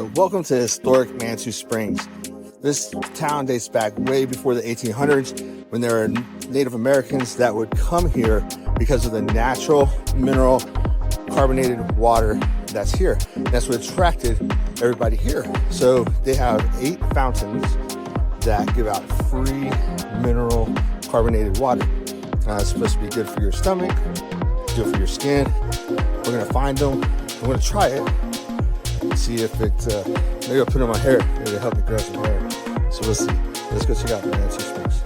So welcome to historic Manitou Springs. This town dates back way before the 1800s when there were Native Americans that would come here because of the natural mineral carbonated water that's here. That's what attracted everybody here. So they have 8 fountains that give out free mineral carbonated water. It's supposed to be good for your stomach, good for your skin. We're gonna find them. I'm gonna try it. See if it, maybe I'll put it on my hair. Maybe it'll help me grow some hair. So we'll see. Let's go check out the Manitou Springs.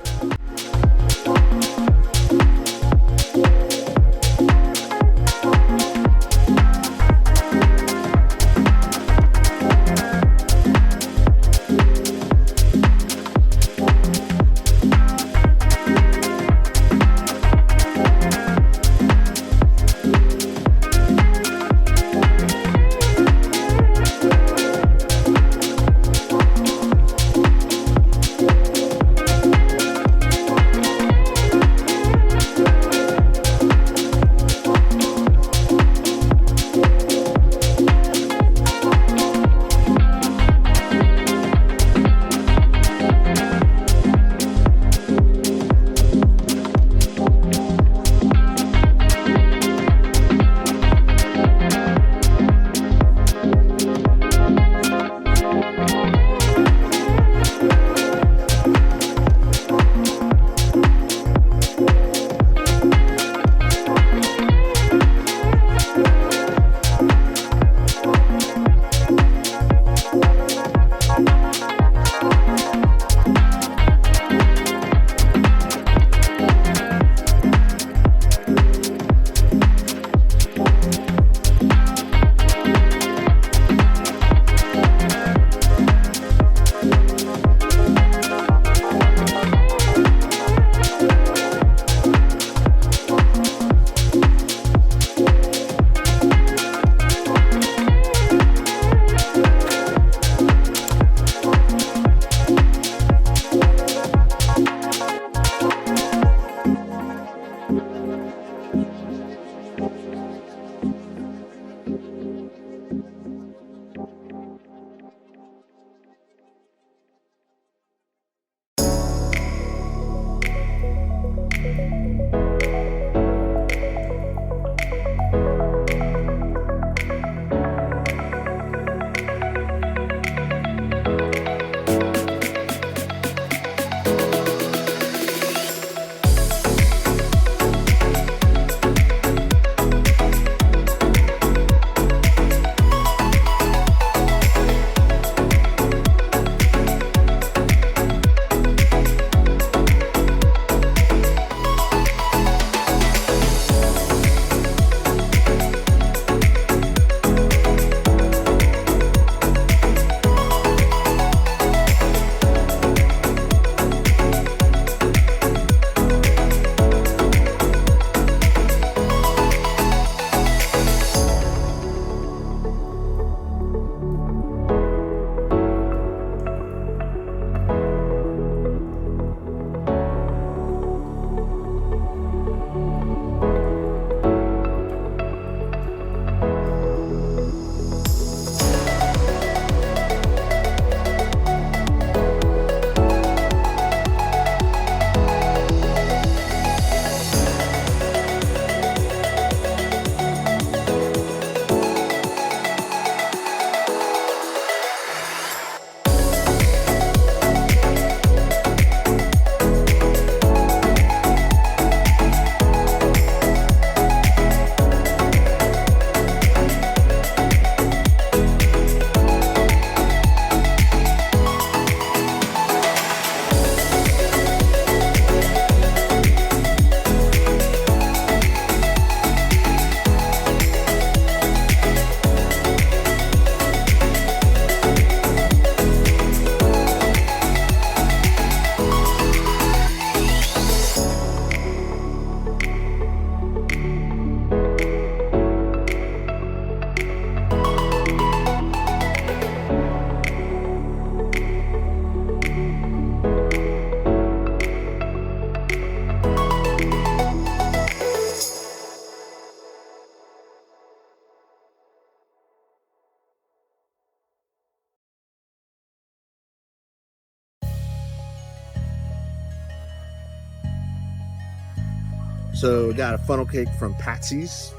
So got a funnel cake from Patsy's.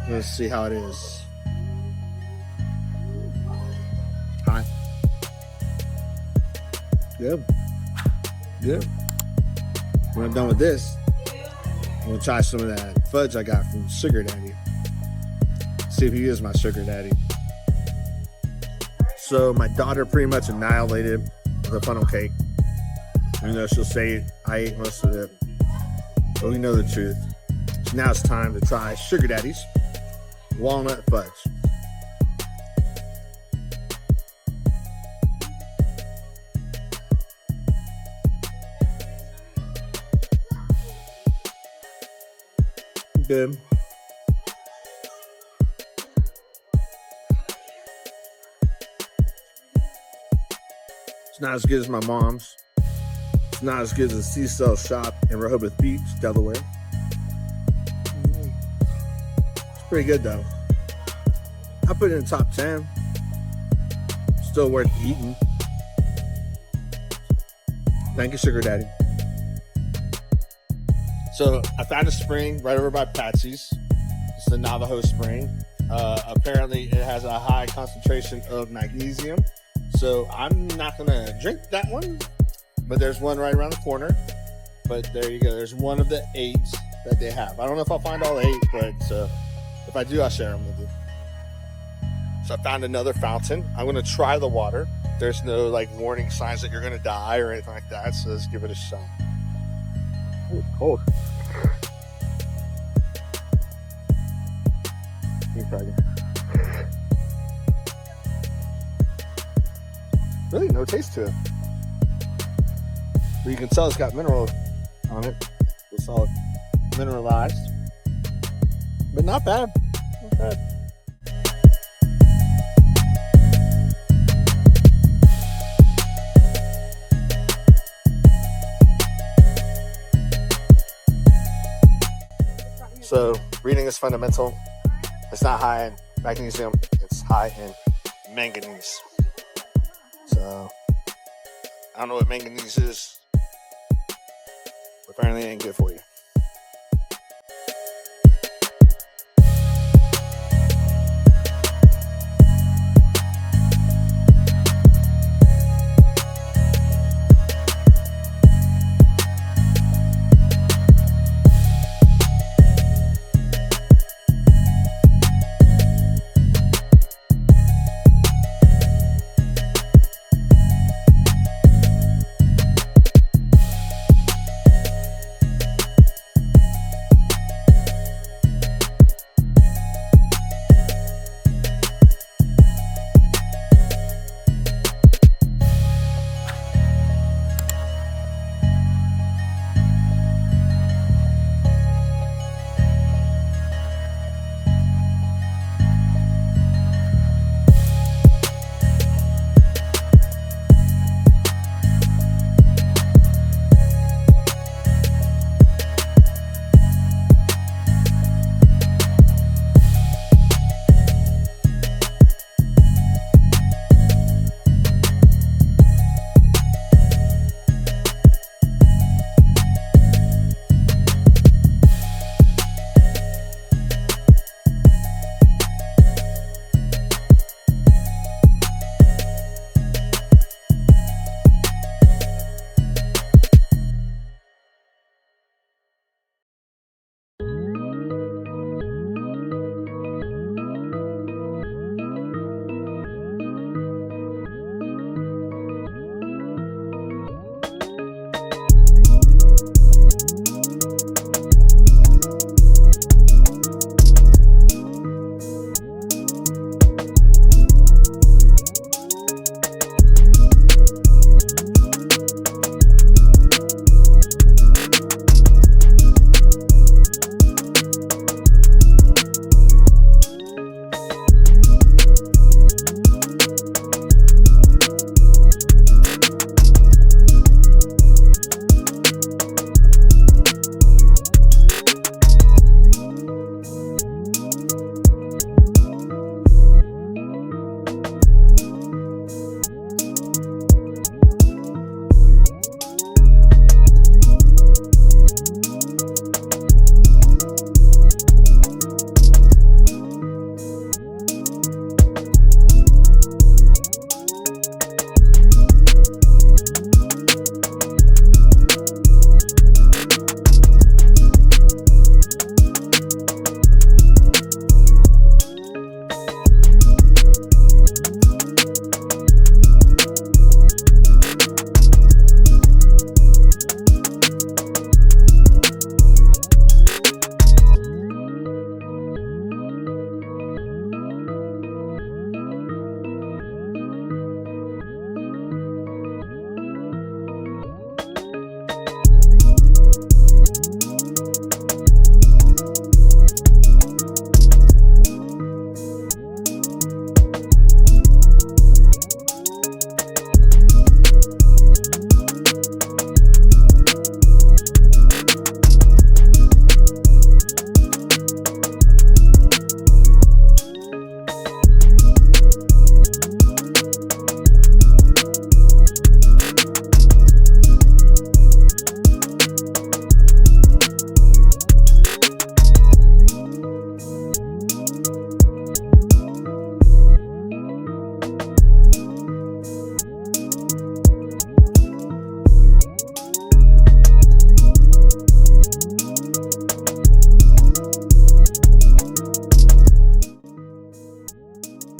Let's see how it is. Hot. Good. Good. When I'm done with this, I'm gonna try some of that fudge I got from Sugar Daddy. See if he is my Sugar Daddy. So my daughter pretty much annihilated the funnel cake. Even though she'll say I ate most of it. But we know the truth. So now it's time to try Sugar Daddy's walnut fudge. Good. It's not as good as my mom's. It's not as good as the Cecil shop in Rehoboth Beach, Delaware. It's pretty good though. I put it in the top 10. Still worth eating. Thank you, Sugar Daddy. So I found a spring right over by Patsy's. It's the Navajo Spring. Apparently it has a high concentration of magnesium. So I'm not gonna drink that one, but there's one right around the corner. But there you go. There's one of the 8 that they have. I don't know if I'll find all 8, but if I do, I'll share them with you. So I found another fountain. I'm gonna try the water. There's no like warning signs that you're gonna die or anything like that. So let's give it a shot. Ooh, cold. Really no taste to it. But you can tell it's got mineral on it. It's all mineralized. But not bad. Not bad. So reading is fundamental. It's not high in magnesium, it's high in manganese. So I don't know what manganese is, but apparently it ain't good for you.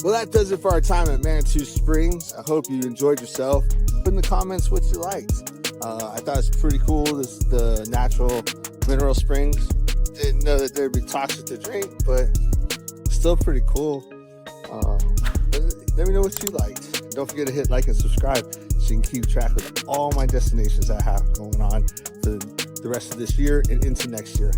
Well, that does it for our time at Manitou Springs. I hope you enjoyed yourself. Put in the comments what you liked. I thought it was pretty cool, the natural mineral springs. Didn't know that they'd be toxic to drink, but still pretty cool. Let me know what you liked. Don't forget to hit like and subscribe so you can keep track of all my destinations I have going on for the rest of this year and into next year.